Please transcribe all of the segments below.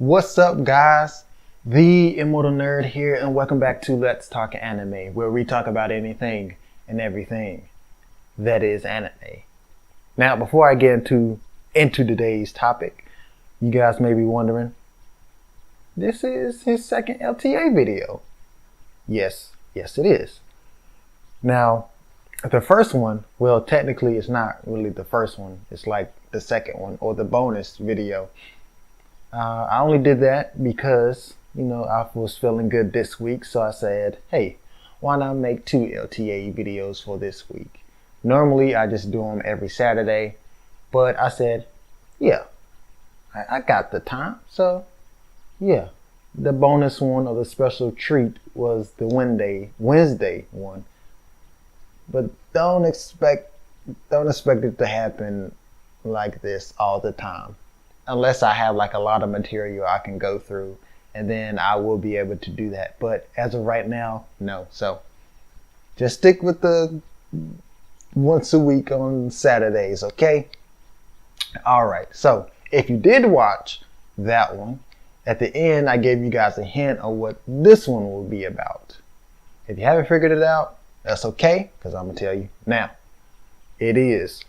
What's up, guys? The Immortal Nerd here, and welcome back to Let's Talk Anime, where we talk about anything and everything that is anime. Now, before I get into today's topic, you guys may be wondering, this is his second LTA video. Yes, it is. Now, the first one, well, technically it's not really the first one. It's like the second one, or the bonus video. I only did that because, I was feeling good this week. So I said, hey, why not make 2 LTA videos for this week? Normally, I just do them every Saturday. But I said, yeah, I got the time. So, yeah, the bonus one or the special treat was the Wednesday one. But don't expect it to happen like this all the time. Unless I have like a lot of material I can go through, and then I will be able to do that. But as of right now, no. So just stick with the once a week on Saturdays, okay? All right. So if you did watch that one, at the end I gave you guys a hint of what this one will be about. If you haven't figured it out, that's okay, because I'm gonna tell you now. It is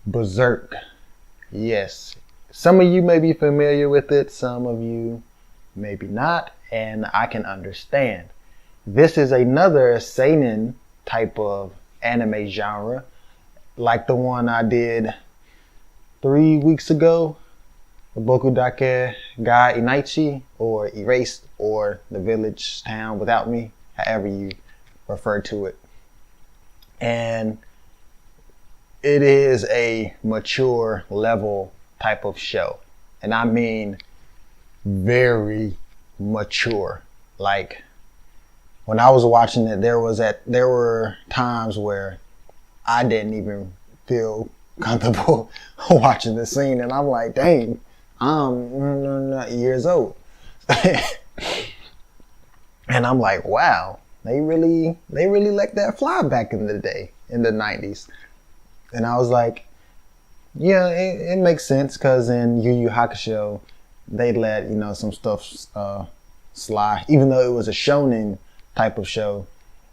Berserk. Yes. Some of you may be familiar with it, some of you maybe not, and I can understand. This is another seinen type of anime genre, like the one I did 3 weeks ago, the Boku Dake ga Inaichi, or Erased, or The Village Town Without Me, however you refer to it. And it is a mature level type of show, and I mean very mature. Like when I was watching it, there were times where I didn't even feel comfortable watching the scene, and I'm like, dang, I'm not years old. And I'm like, wow, they really let that fly back in the day, in the 90s. And I was like, yeah, it makes sense, because in Yu Yu Hakusho, they let, some stuff slide. Even though it was a shonen type of show,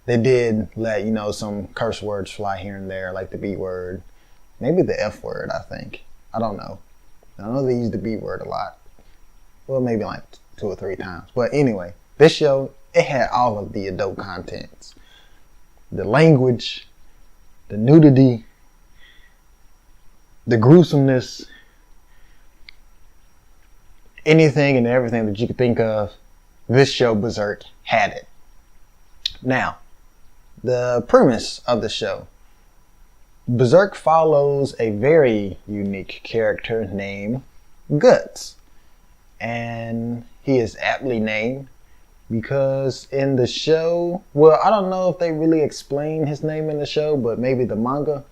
they did let, some curse words fly here and there, like the B word. Maybe the F word, I think. I don't know. I know they use the B word a lot. Well, maybe like 2 or 3 times. But anyway, this show, it had all of the adult contents. The language, the nudity, the gruesomeness, anything and everything that you could think of, this show Berserk had it. Now, the premise of the show. Berserk follows a very unique character named Guts. And he is aptly named because in the show, well, I don't know if they really explain his name in the show, but maybe the manga,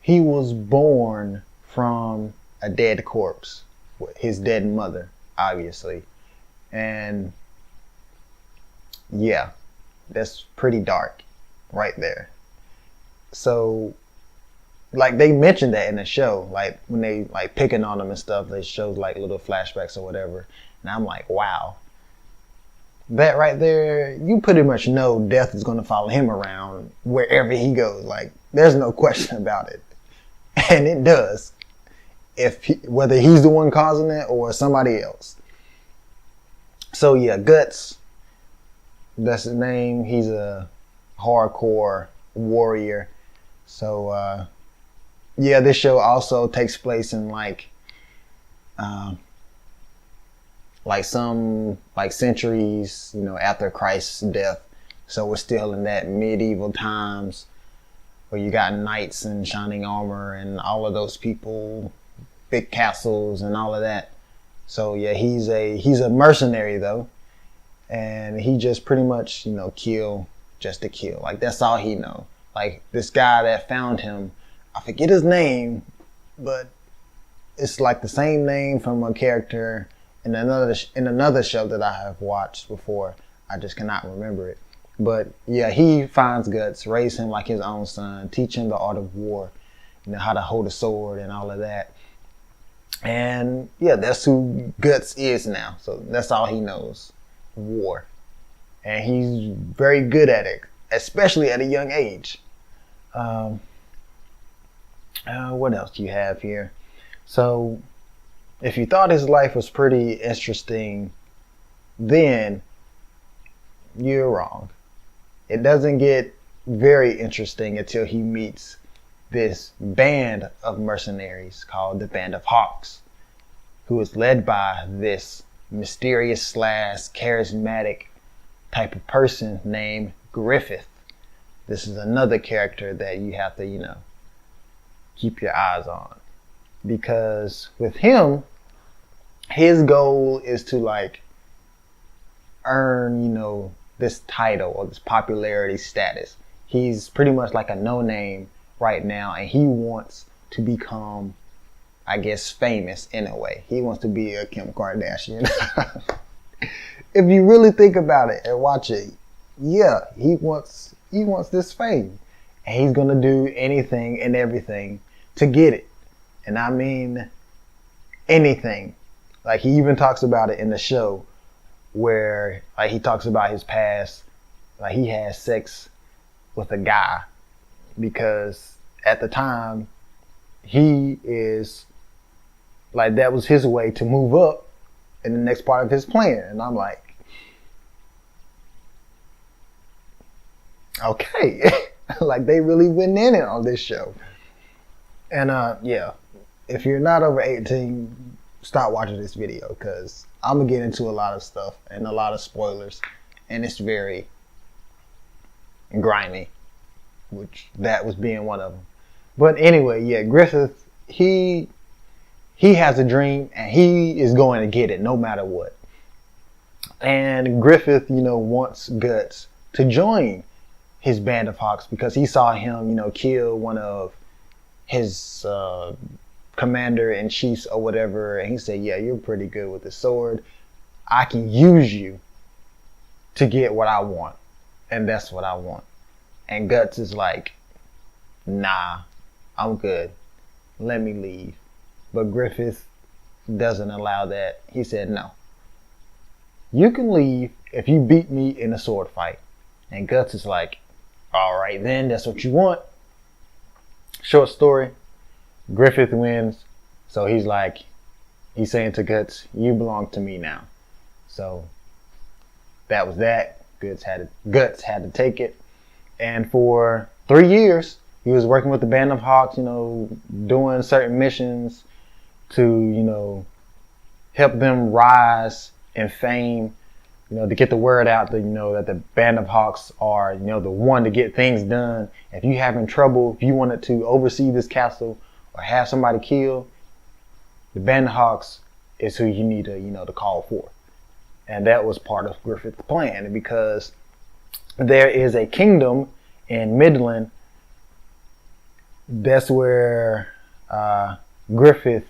he was born from a dead corpse, his dead mother, obviously. And yeah, that's pretty dark right there. So, like, they mentioned that in the show, like when they like picking on him and stuff, they showed like little flashbacks or whatever. And I'm like, wow, that right there, you pretty much know death is going to follow him around wherever he goes. Like, there's no question about it. And it does, whether he's the one causing it or somebody else. So yeah, Guts, that's his name. He's a hardcore warrior. So yeah, this show also takes place in some centuries, after Christ's death. So we're still in that medieval times, where you got knights in shining armor and all of those people, big castles and all of that. So yeah, he's a mercenary though, and he just pretty much kill just to kill. Like, that's all he know. Like, this guy that found him, I forget his name, but it's like the same name from a character in another show that I have watched before. I just cannot remember it. But yeah, he finds Guts, raise him like his own son, teach him the art of war, how to hold a sword and all of that. And yeah, that's who Guts is now. So that's all he knows, war. And he's very good at it, especially at a young age. What else do you have here? So if you thought his life was pretty interesting, then you're wrong. It doesn't get very interesting until he meets this band of mercenaries called the Band of Hawks, who is led by this mysterious / charismatic type of person named Griffith. This is another character that you have to, keep your eyes on, because with him, his goal is to earn, this title or this popularity status. He's pretty much like a no-name right now, and he wants to become, I guess, famous in a way. He wants to be a Kim Kardashian. If you really think about it and watch it, yeah, he wants this fame, and he's gonna do anything and everything to get it. And I mean anything. Like, he even talks about it in the show, where he talks about his past. Like, he had sex with a guy because at the time he is that was his way to move up in the next part of his plan. And I'm like, okay. They really went in it on this show. And yeah, if you're not over 18, stop watching this video, because I'm gonna get into a lot of stuff and a lot of spoilers, and it's very grimy, which that was being one of them. But anyway, yeah, Griffith, he has a dream, and he is going to get it no matter what. And Griffith, wants Guts to join his Band of Hawks because he saw him, kill one of his commander-in-chiefs or whatever, and he said, yeah, you're pretty good with the sword. I can use you to get what I want, and that's what I want. And Guts is like, nah, I'm good. Let me leave. But Griffith doesn't allow that. He said, no. You can leave if you beat me in a sword fight. And Guts is like, all right then, that's what you want. Short story, Griffith wins. So he's saying to Guts, you belong to me now. So that was that. Guts had to take it. And for 3 years, he was working with the Band of Hawks, doing certain missions to, help them rise in fame, to get the word out that, that the Band of Hawks are, the one to get things done. If you having trouble, if you wanted to oversee this castle or have somebody killed, the Band of Hawks is who you need to, to call for. And that was part of Griffith's plan, because there is a kingdom in Midland. That's where Griffith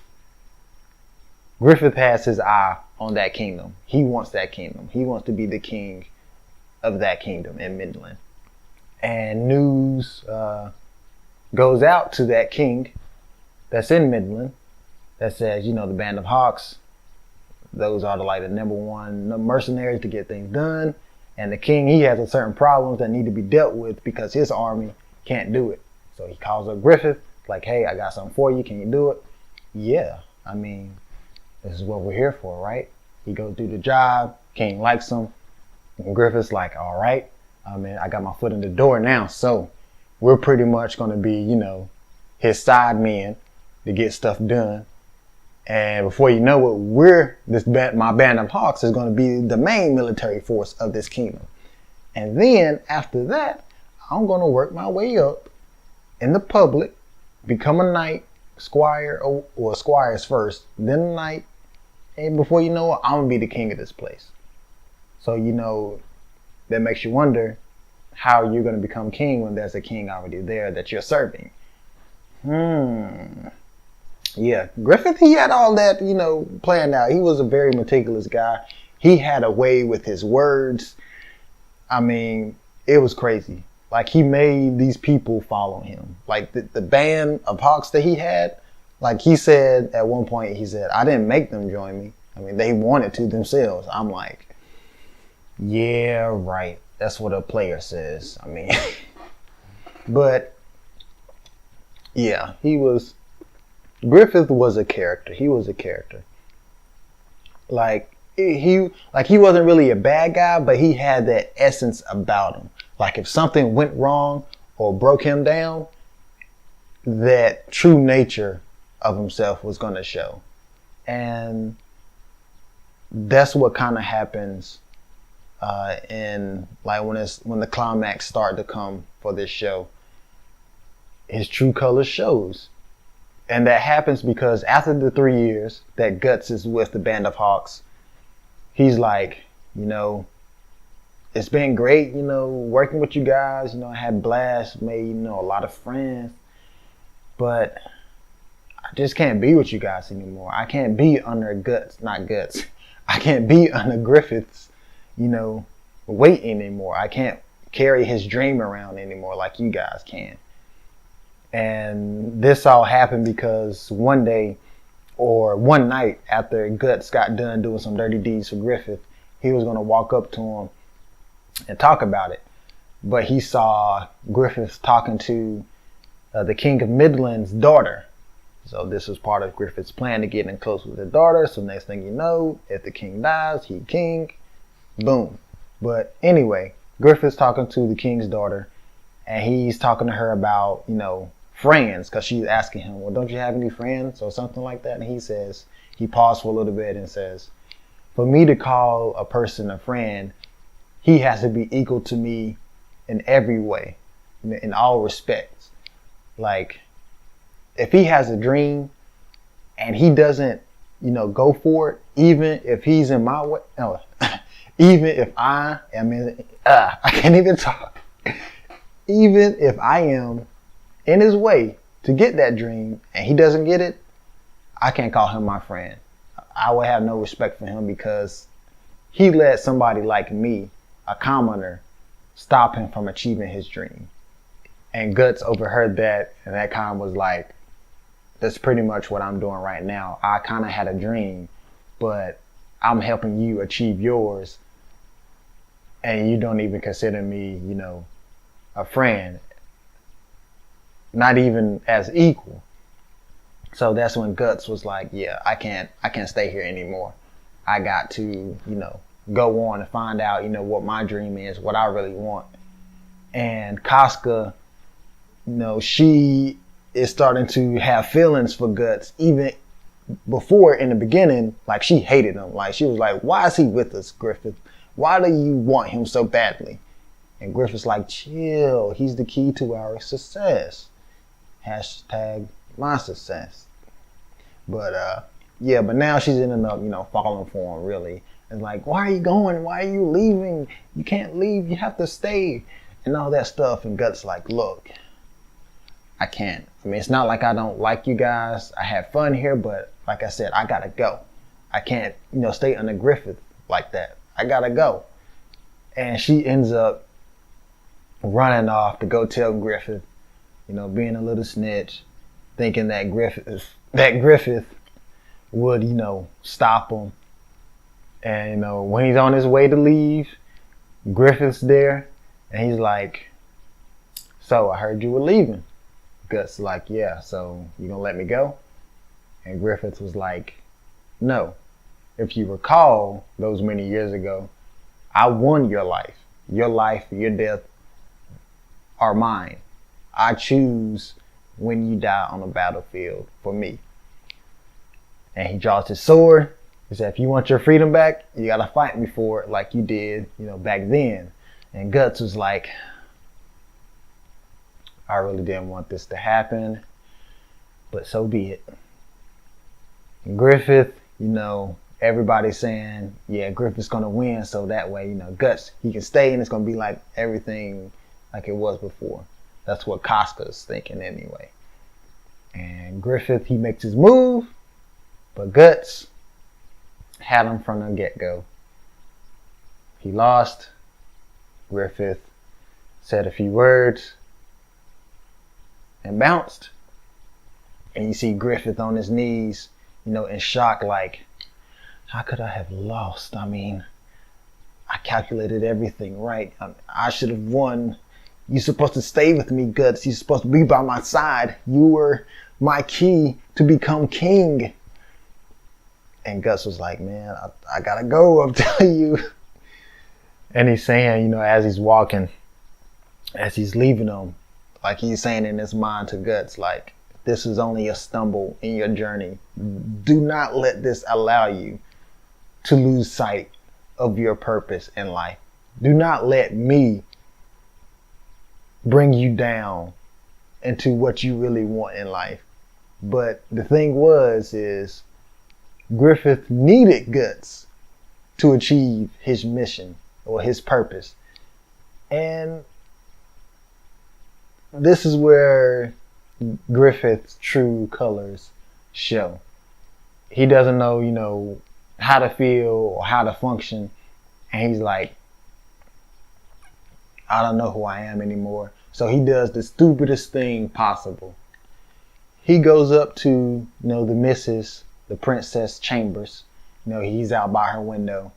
has his eye on that kingdom. He wants that kingdom. He wants to be the king of that kingdom in Midland. And news goes out to that king that's in Midland that says, the Band of Hawks, those are the number one mercenaries to get things done. And the king, he has a certain problems that need to be dealt with because his army can't do it. So he calls up Griffith, like, hey, I got something for you. Can you do it? Yeah, I mean, this is what we're here for, right? He goes do the job. King likes him. And Griffith's like, all right, I mean, I got my foot in the door now. So we're pretty much going to be, his side men to get stuff done. And before you know it, my Band of Hawks is going to be the main military force of this kingdom. And then after that, I'm going to work my way up in the public, become a knight, squire, or squires first, then a knight. And before you know it, I'm going to be the king of this place. So, that makes you wonder how you're going to become king when there's a king already there that you're serving. Yeah, Griffith, he had all that, planned out. He was a very meticulous guy. He had a way with his words. I mean, it was crazy. He made these people follow him. The Band of Hawks that he had, like he said at one point, he said, I didn't make them join me. I mean, they wanted to themselves. I'm like, yeah, right. That's what a player says. I mean, but yeah, Griffith was a character. He was a character. Like he wasn't really a bad guy, but he had that essence about him. Like if something went wrong or broke him down, that true nature of himself was going to show. And that's what kind of happens in like when the climax started to come for this show. His true color shows. And that happens because after the 3 years that Guts is with the Band of Hawks, he's like, it's been great, working with you guys. I had blast, made, a lot of friends. But I just can't be with you guys anymore. I can't be under not Guts. I can't be under Griffith's, weight anymore. I can't carry his dream around anymore like you guys can. And this all happened because one day or one night after Guts got done doing some dirty deeds for Griffith, he was going to walk up to him and talk about it. But he saw Griffith talking to the King of Midland's daughter. So this was part of Griffith's plan to get in close with his daughter. So next thing you know, if the king dies, he king. Boom. But anyway, Griffith's talking to the king's daughter. And he's talking to her about, friends. Because she's asking him, well, don't you have any friends? Or something like that. And he paused for a little bit and says, for me to call a person a friend, he has to be equal to me in every way. In all respects. Like, if he has a dream and he doesn't, go for it, even if he's in my way, even if I am I can't even talk. Even if I am in his way to get that dream and he doesn't get it, I can't call him my friend. I would have no respect for him because he let somebody like me, a commoner, stop him from achieving his dream. And Guts overheard that, and that kind of was like, that's pretty much what I'm doing right now. I kind of had a dream, but I'm helping you achieve yours, and you don't even consider me, a friend. Not even as equal. So that's when Guts was like, yeah, I can't stay here anymore. I got to, go on and find out, what my dream is, what I really want. And Casca, she is starting to have feelings for Guts even before in the beginning. Like she hated him. Like she was like, why is he with us, Griffith? Why do you want him so badly? And Griffith's like, chill. He's the key to our success. Hashtag my success. But but now she's ending up, falling for him really. And like, why are you going? Why are you leaving? You can't leave. You have to stay. And all that stuff. And Guts like, look, I can't. I mean, it's not like I don't like you guys. I had fun here, but like I said, I gotta go. I can't, stay under Griffith like that. I gotta go. And she ends up running off to go tell Griffith, being a little snitch, thinking that Griffith would, stop him. And, when he's on his way to leave, Griffith's there, and he's like, so I heard you were leaving. Guts like, yeah, so you gonna let me go? And Griffith was like, no. If you recall, those many years ago, I won your life. Your life, your death are mine. I choose when you die on the battlefield for me. And he draws his sword. He said, if you want your freedom back, you gotta fight me for it like you did, back then. And Guts was like, I really didn't want this to happen, but so be it. Griffith, everybody's saying, yeah, Griffith's gonna win, so that way, Guts, he can stay and it's gonna be like everything like it was before. That's what Casca's thinking anyway. And Griffith, he makes his move, but Guts had him from the get-go. He lost. Griffith said a few words and bounced. And you see Griffith on his knees, in shock, like, how could I have lost? I mean, I calculated everything right. I should have won. You're supposed to stay with me, Guts. You're supposed to be by my side. You were my key to become king. And Guts was like, man, I gotta go, I'm telling you. And he's saying, as he's walking, as he's leaving him, like he's saying in his mind to Guts, like, this is only a stumble in your journey. Do not let this allow you to lose sight of your purpose in life. Do not let me bring you down into what you really want in life. But the thing is Griffith needed Guts to achieve his mission or his purpose. And this is where Griffith's true colors show. He doesn't know, how to feel or how to function. And he's like, I don't know who I am anymore. So he does the stupidest thing possible. He goes up to, the Princess Chambers. He's out by her window,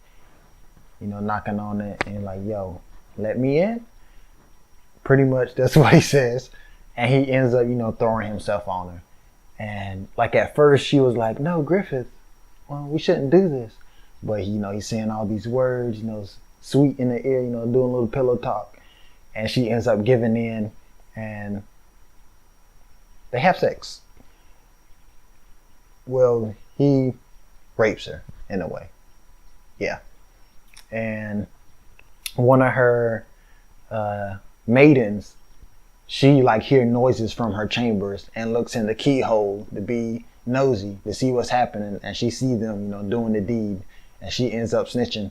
knocking on it and like, yo, let me in. Pretty much that's what he says. And he ends up, throwing himself on her. And like at first she was like, no, Griffith, well, we shouldn't do this. But he's saying all these words, sweet in the ear, doing a little pillow talk. And she ends up giving in and they have sex. Well, he rapes her in a way. Yeah. And one of her maidens, she like hear noises from her chambers and looks in the keyhole to be nosy to see what's happening, and she sees them, doing the deed, and she ends up snitching.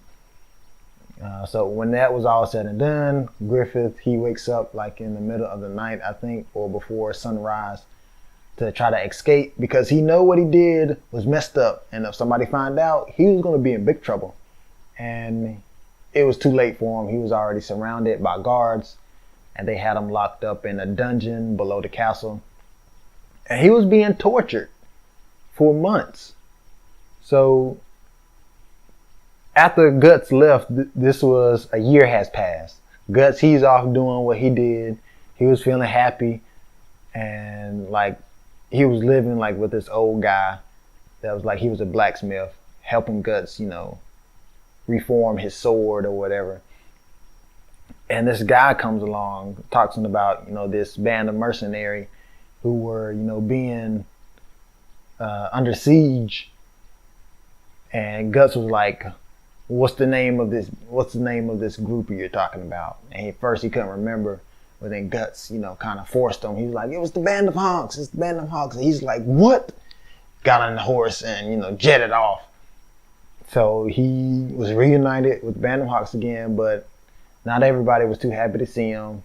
So when that was all said and done, Griffith, he wakes up like in the middle of the night, I think, or before sunrise, to try to escape because he know what he did was messed up, and if somebody find out, he was going to be in big trouble. And it was too late for him. He was already surrounded by guards, and they had him locked up in a dungeon below the castle, and he was being tortured for months. So after Guts left, this was a year has passed. Guts, he's off doing what he did. He was feeling happy, and like he was living like with this old guy that was like, he was a blacksmith helping Guts, reform his sword or whatever. And this guy comes along talking about, this band of mercenary who were, being under siege. And Guts was like, what's the name of this group you're talking about? And at first he couldn't remember, but then Guts, kind of forced him. He was like, it was the Band of Honks. It's the Band of Honks. And he's like, what? Got on the horse and, jetted off. So he was reunited with the Band of Honks again, but not everybody was too happy to see him.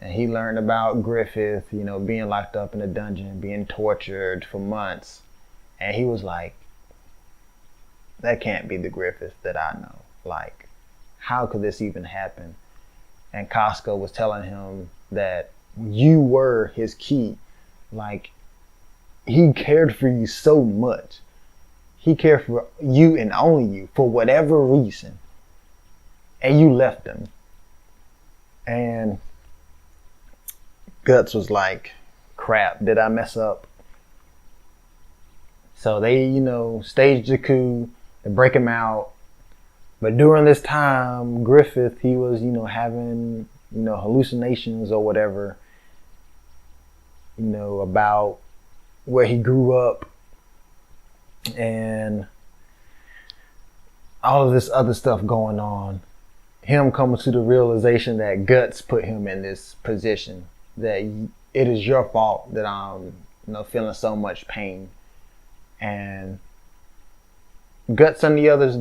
And he learned about Griffith, being locked up in a dungeon, being tortured for months. And he was like, that can't be the Griffith that I know. Like, how could this even happen? And Costco was telling him that you were his key. Like, he cared for you so much. He cared for you and only you for whatever reason. And you left him. And Guts was like, crap, did I mess up? So they, staged a coup to break him out. But during this time, Griffith, he was, having, hallucinations or whatever, about where he grew up and all of this other stuff going on. Him coming to the realization that Guts put him in this position, that it is your fault that I'm, feeling so much pain. And Guts and the others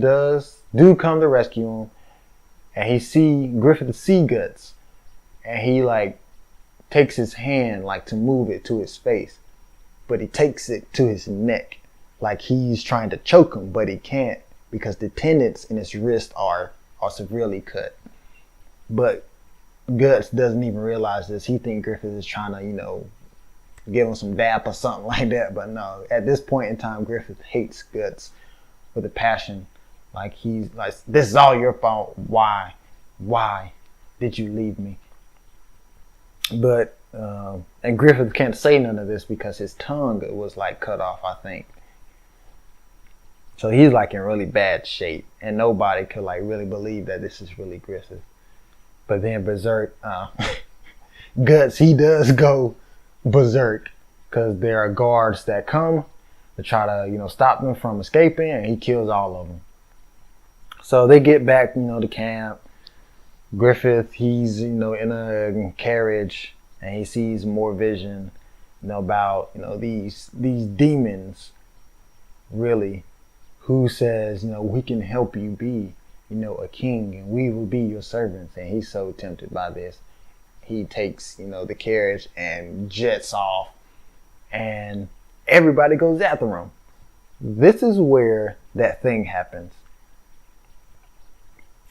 do come to rescue him, and Griffith see Guts, and he like takes his hand like to move it to his face, but he takes it to his neck like he's trying to choke him, but he can't because the tendons in his wrist are severely cut. But Guts doesn't even realize this. He thinks Griffith is trying to, give him some dap or something like that. But no, at this point in time, Griffith hates Guts with a passion. Like he's like, this is all your fault. Why did you leave me? But and Griffith can't say none of this because his tongue was like cut off, I think. So he's like in really bad shape, and nobody could like really believe that this is really Griffith. But then Berserk, Guts, he does go berserk because there are guards that come to try to, stop them from escaping, and he kills all of them. So they get back, to camp. Griffith, he's, in a carriage, and he sees more vision, about, these demons, really, who says, we can help you be, a king, and we will be your servants. And he's so tempted by this. He takes, the carriage and jets off, and everybody goes after him. This is where that thing happens.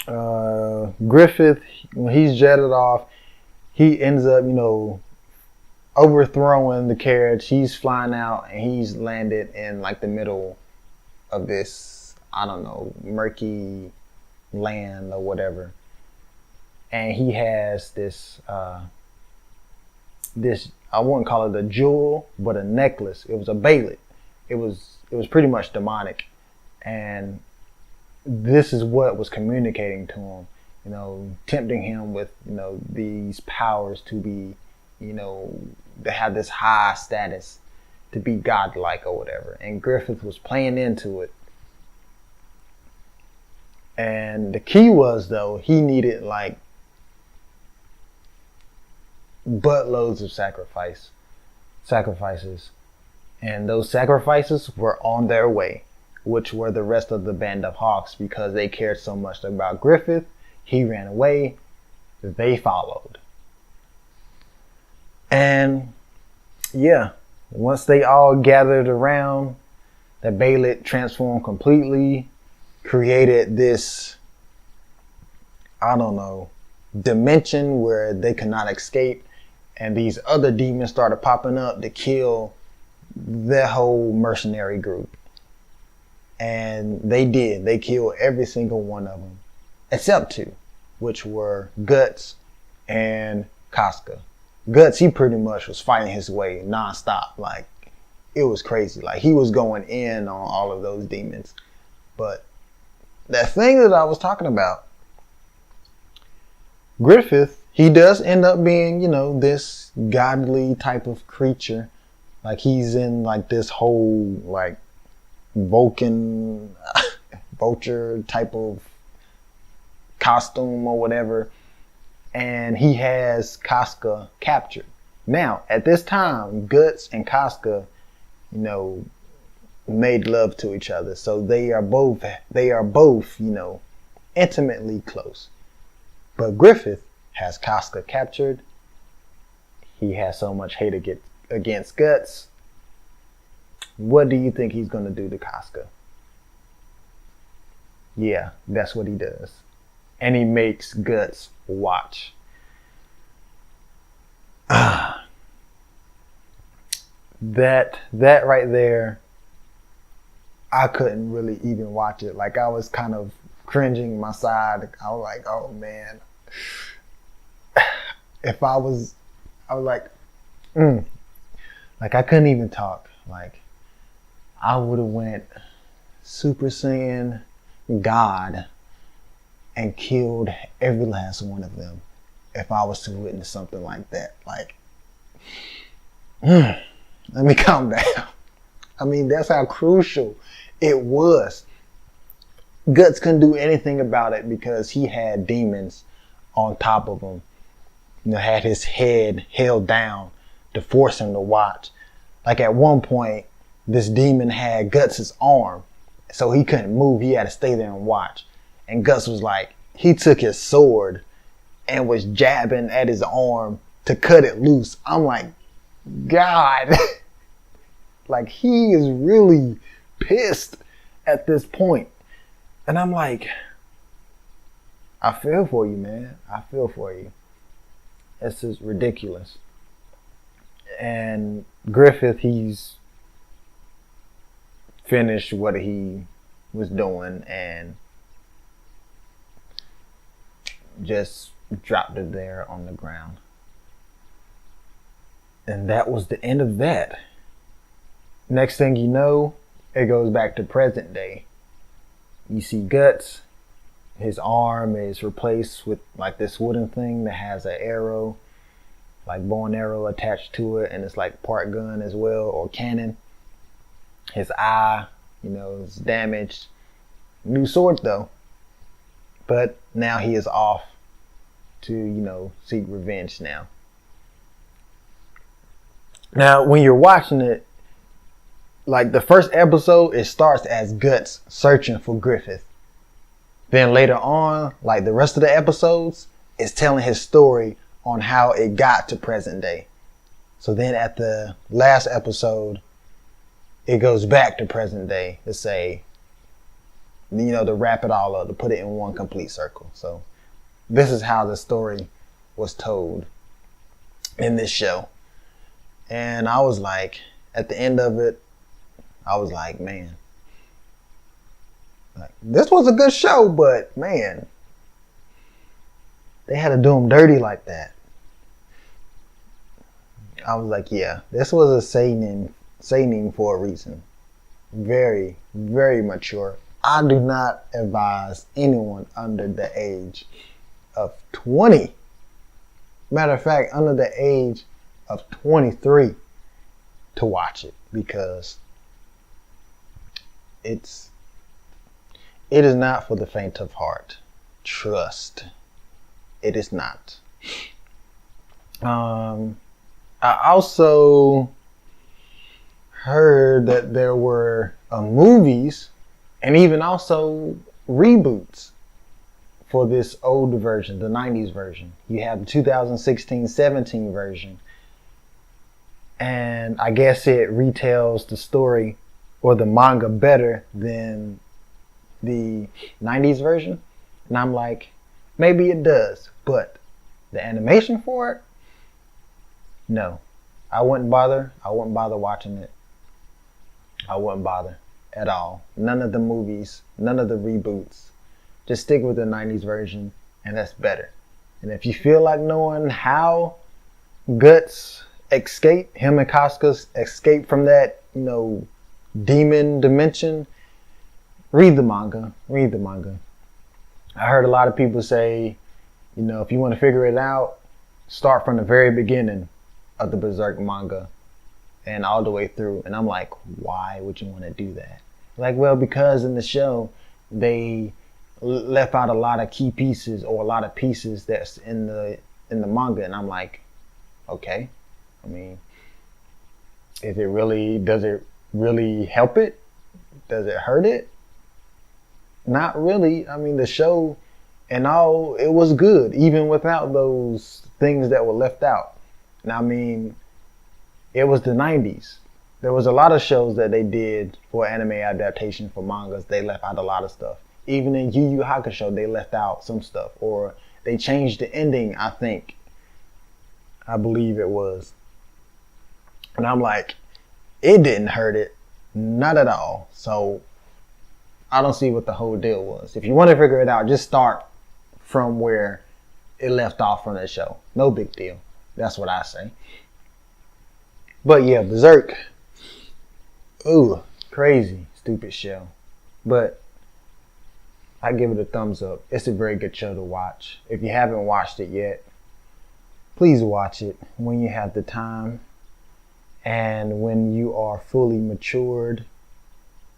Griffith, when he's jetted off, he ends up, overthrowing the carriage. He's flying out, and he's landed in like the middle of this, I don't know, murky land or whatever. And he has this, I wouldn't call it a jewel, but a necklace. It was a balet. It was pretty much demonic. And this is what was communicating to him, tempting him with, these powers to be, to have this high status, to be godlike or whatever. And Griffith was playing into it. And the key was, though, he needed like buttloads of sacrifices. And those sacrifices were on their way, which were the rest of the band of Hawks, because they cared so much about Griffith. He ran away. They followed. And yeah, once they all gathered around, the Balet transformed completely, created this, I don't know, dimension where they could not escape. And these other demons started popping up to kill their whole mercenary group. And they did. They killed every single one of them, except two, which were Guts and Casca. Guts, he pretty much was fighting his way nonstop. Like, it was crazy. Like, he was going in on all of those demons. But that thing that I was talking about, Griffith, he does end up being, this godly type of creature. Like, he's in like this whole like vulture type of costume or whatever. And he has Casca captured. Now, at this time, Guts and Casca, made love to each other. So they are both, intimately close. But Griffith has Casca captured. He has so much hate against Guts. What do you think he's going to do to Casca? Yeah, that's what he does. And he makes Guts watch. That right there, I couldn't really even watch it. Like, I was kind of cringing my side. I was like, oh man. If I was like, like I couldn't even talk. Like, I would have went Super Saiyan God and killed every last one of them if I was to witness something like that. Like, let me calm down. I mean, that's how crucial it was. Guts couldn't do anything about it because he had demons on top of him. Had his head held down to force him to watch. Like, at one point, this demon had Guts' arm, so he couldn't move. He had to stay there and watch. And Guts was like, he took his sword and was jabbing at his arm to cut it loose. I'm like, God. Like, he is really pissed at this point. And I'm like, I feel for you, man. I feel for you. This is ridiculous. And Griffith, he's finished what he was doing and just dropped it there on the ground. And that was the end of that. Next thing you know, it goes back to present day. You see Guts. His arm is replaced with like this wooden thing that has an arrow, like bow and arrow attached to it, and it's like part gun as well, or cannon. His eye, is damaged. New sword though. But now he is off to, seek revenge now. Now, when you're watching it, like the first episode, it starts as Guts searching for Griffith. Then later on, like the rest of the episodes, it's telling his story on how it got to present day. So then at the last episode, it goes back to present day to say, to wrap it all up, to put it in one complete circle. So this is how the story was told in this show. And I was like, at the end of it, I was like, man, like, this was a good show, but man, they had to do him dirty like that. I was like, yeah, this was a seinen for a reason. Very, very mature. I do not advise anyone under the age of 20. Matter of fact, under the age of 23 to watch it, because it is not for the faint of heart. Trust. It is not. I also heard that there were movies and even also reboots for this older version, the 90s version. You have the 2016-17 version. And I guess it retells the story or the manga better than the 90s version. And I'm like, maybe it does, but the animation for it, no. I wouldn't bother watching it. I wouldn't bother at all. None of the movies, none of the reboots. Just stick with the 90s version, and that's better. And if you feel like knowing how Guts him and Casca escape from that, demon dimension, read the manga. I heard a lot of people say, if you want to figure it out, start from the very beginning of the Berserk manga and all the way through. And I'm like, why would you want to do that? Like, well, because in the show, they left out a lot of key pieces or a lot of pieces that's in the manga. And I'm like, okay. I mean, does it really help it? Does it hurt it? Not really. I mean, the show and all, it was good, even without those things that were left out. And I mean, it was the 90s. There was a lot of shows that they did for anime adaptation for mangas. They left out a lot of stuff. Even in Yu Yu Hakusho, they left out some stuff. Or they changed the ending, I believe it was. And I'm like, it didn't hurt it. Not at all. So I don't see what the whole deal was. If you want to figure it out, just start from where it left off from the show. No big deal. That's what I say. But yeah, Berserk. Ooh, crazy, stupid show. But I give it a thumbs up. It's a very good show to watch. If you haven't watched it yet, please watch it when you have the time and when you are fully matured,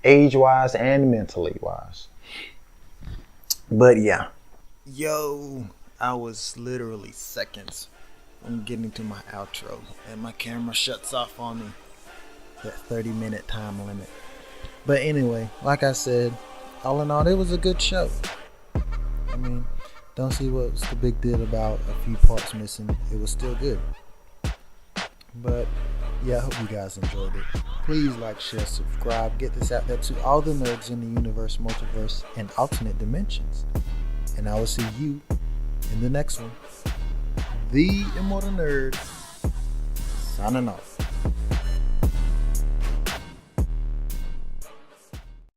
age-wise and mentally-wise. But yeah. Yo, I was literally seconds from getting to my outro, and my camera shuts off on me. That 30-minute time limit. But anyway, like I said, all in all, it was a good show. I mean, don't see what's the big deal about a few parts missing. It was still good. But yeah, I hope you guys enjoyed it. Please like, share, subscribe. Get this out there to all the nerds in the universe, multiverse, and alternate dimensions. And I will see you in the next one. The Immortal Nerd, signing off.